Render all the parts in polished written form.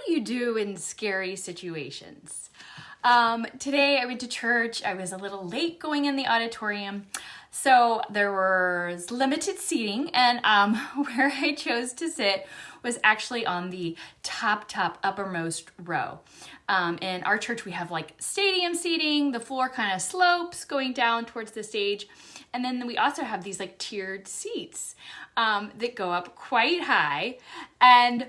do you do in scary situations? Today I went to church. I was a little late going in the auditorium. So there was limited seating, and where I chose to sit was actually on the top uppermost row. In our church, we have like stadium seating. The floor kind of slopes going down towards the stage. And then we also have these like tiered seats that go up quite high. And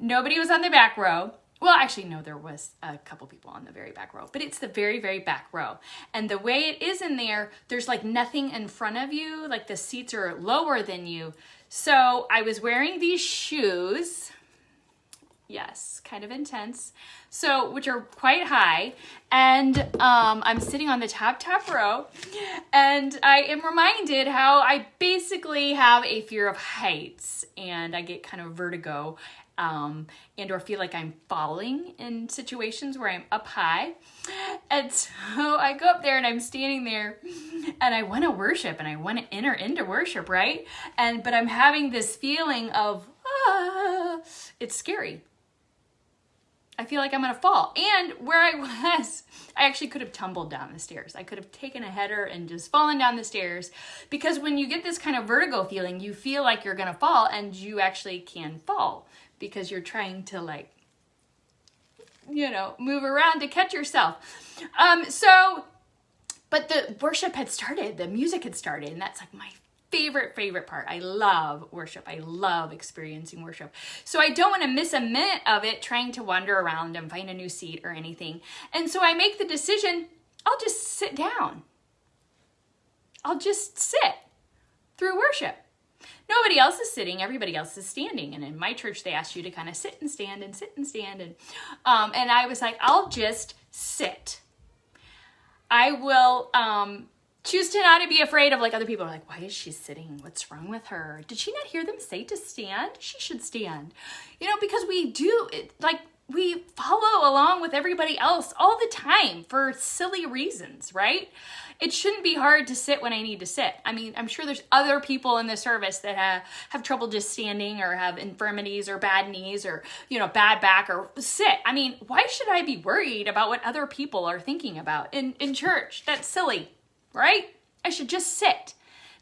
nobody was on the back row. Well, actually, no, there was a couple people on the very back row, but it's the very, very back row. And the way it is in there, there's like nothing in front of you, like the seats are lower than you. So I was wearing these shoes, yes, kind of intense, so which are quite high, and I'm sitting on the top row, and I am reminded how I basically have a fear of heights, and I get kind of vertigo, and or feel like I'm falling in situations where I'm up high. And so I go up there and I'm standing there and I want to worship and I want to enter into worship, right? But I'm having this feeling of, it's scary. I feel like I'm going to fall. And where I was, I actually could have tumbled down the stairs. I could have taken a header and just fallen down the stairs, because when you get this kind of vertigo feeling, you feel like you're going to fall, and you actually can fall because you're trying to move around to catch yourself. But the worship had started, the music had started, and that's like my favorite part. I love worship. I love experiencing worship. So I don't want to miss a minute of it trying to wander around and find a new seat or anything. And so I make the decision, I'll just sit down. I'll just sit through worship. Nobody else is sitting, everybody else is standing. And in my church, they asked you to kind of sit and stand and sit and stand. And I was like, I'll just sit. I will choose to not be afraid of like other people are like, why is she sitting? What's wrong with her? Did she not hear them say to stand? She should stand. Because we do it, like we follow along with everybody else all the time for silly reasons, right? It shouldn't be hard to sit when I need to sit. I mean, I'm sure there's other people in the service that have trouble just standing, or have infirmities or bad knees or, bad back, or sit. I mean, why should I be worried about what other people are thinking about in church? That's silly, right? I should just sit.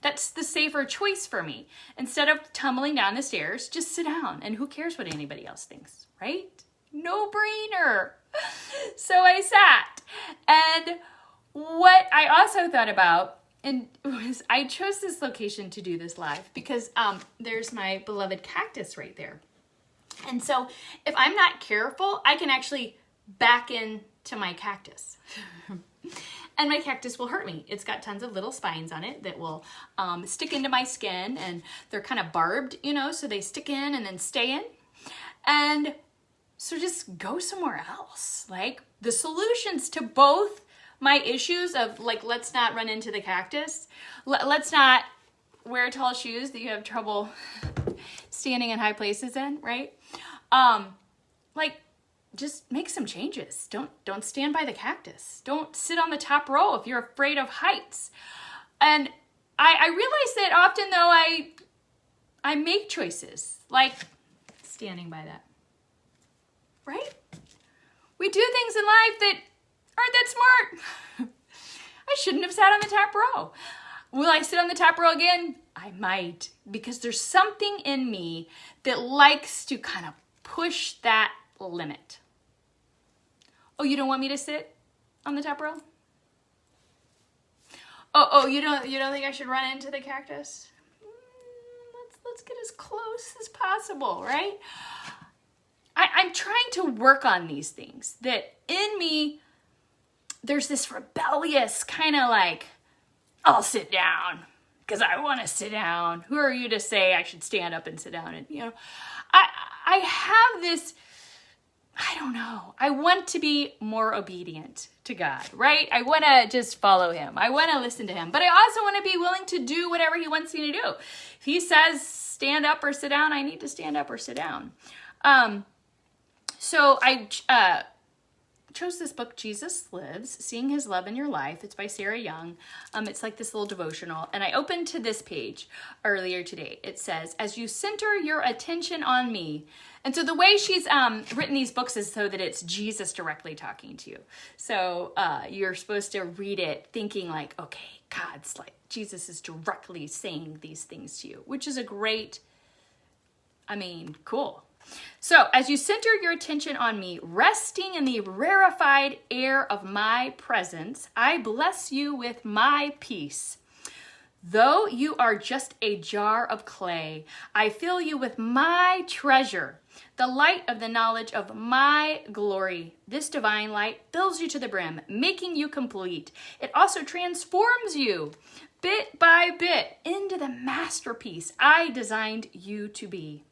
That's the safer choice for me. Instead of tumbling down the stairs, just sit down. And who cares what anybody else thinks, right? No brainer. So I sat. And what I also thought about was I chose this location to do this live because there's my beloved cactus right there. And so if I'm not careful, I can actually back into my cactus. And my cactus will hurt me. It's got tons of little spines on it that will stick into my skin, and they're kind of barbed, so they stick in and then stay in. And so just go somewhere else. Like, the solutions to both my issues of like, let's not run into the cactus. Let's not wear tall shoes that you have trouble standing in high places in, right? Just make some changes. Don't stand by the cactus. Don't sit on the top row if you're afraid of heights. And I realize that often though I make choices like standing by that, right? We do things in life that aren't that smart. I shouldn't have sat on the top row. Will I sit on the top row again? I might, because there's something in me that likes to kind of push that limit. Oh, you don't want me to sit on the top row? Oh, you don't think I should run into the cactus? Let's get as close as possible, right? I'm trying to work on these things that in me, there's this rebellious kind of like, I'll sit down because I want to sit down. Who are you to say I should stand up and sit down? And, I have this, I don't know. I want to be more obedient to God, right? I want to just follow him. I want to listen to him. But I also want to be willing to do whatever he wants me to do. If he says stand up or sit down, I need to stand up or sit down. So I chose this book, Jesus Lives, Seeing His Love in Your Life. It's by Sarah Young. It's like this little devotional. And I opened to this page earlier today. It says, as you center your attention on me. And so the way she's written these books is so that it's Jesus directly talking to you. So you're supposed to read it thinking like, okay, God's like, Jesus is directly saying these things to you, which is a great, cool. So, as you center your attention on me, resting in the rarefied air of my presence, I bless you with my peace. Though you are just a jar of clay, I fill you with my treasure, the light of the knowledge of my glory. This divine light fills you to the brim, making you complete. It also transforms you bit by bit into the masterpiece I designed you to be.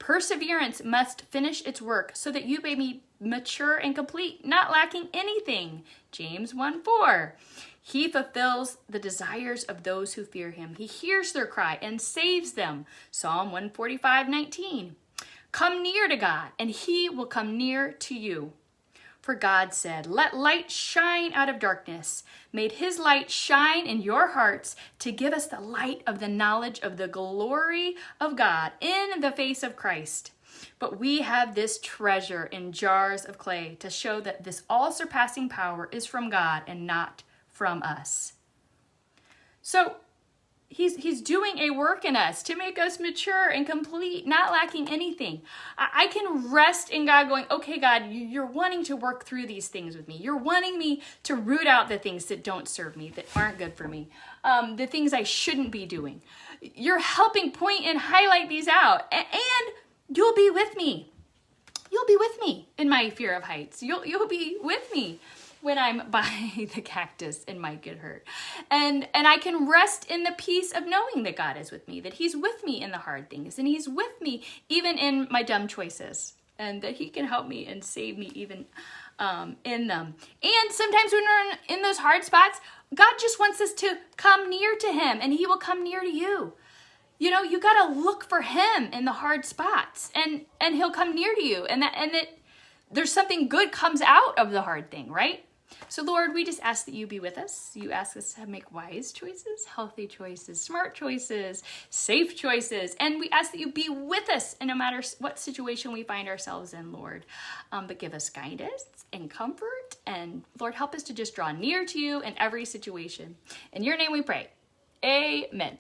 Perseverance must finish its work so that you may be mature and complete, not lacking anything. James 1:4. He fulfills the desires of those who fear him. He hears their cry and saves them. Psalm 145:19. Come near to God, and he will come near to you. For God said, let light shine out of darkness, made his light shine in your hearts to give us the light of the knowledge of the glory of God in the face of Christ. But we have this treasure in jars of clay to show that this all-surpassing power is from God and not from us. So He's doing a work in us to make us mature and complete, not lacking anything. I can rest in God going, okay, God, you're wanting to work through these things with me. You're wanting me to root out the things that don't serve me, that aren't good for me, the things I shouldn't be doing. You're helping point and highlight these out, and you'll be with me. You'll be with me in my fear of heights. You'll be with me when I'm by the cactus and might get hurt. And I can rest in the peace of knowing that God is with me, that he's with me in the hard things, and he's with me even in my dumb choices, and that he can help me and save me even in them. And sometimes when we're in those hard spots, God just wants us to come near to him, and he will come near to you. You know, you got to look for him in the hard spots, and he'll come near to you, and that there's something good comes out of the hard thing, right? So Lord, we just ask that you be with us. You ask us to make wise choices, healthy choices, smart choices, safe choices. And we ask that you be with us in no matter what situation we find ourselves in, Lord. But give us guidance and comfort. And Lord, help us to just draw near to you in every situation. In your name we pray. Amen.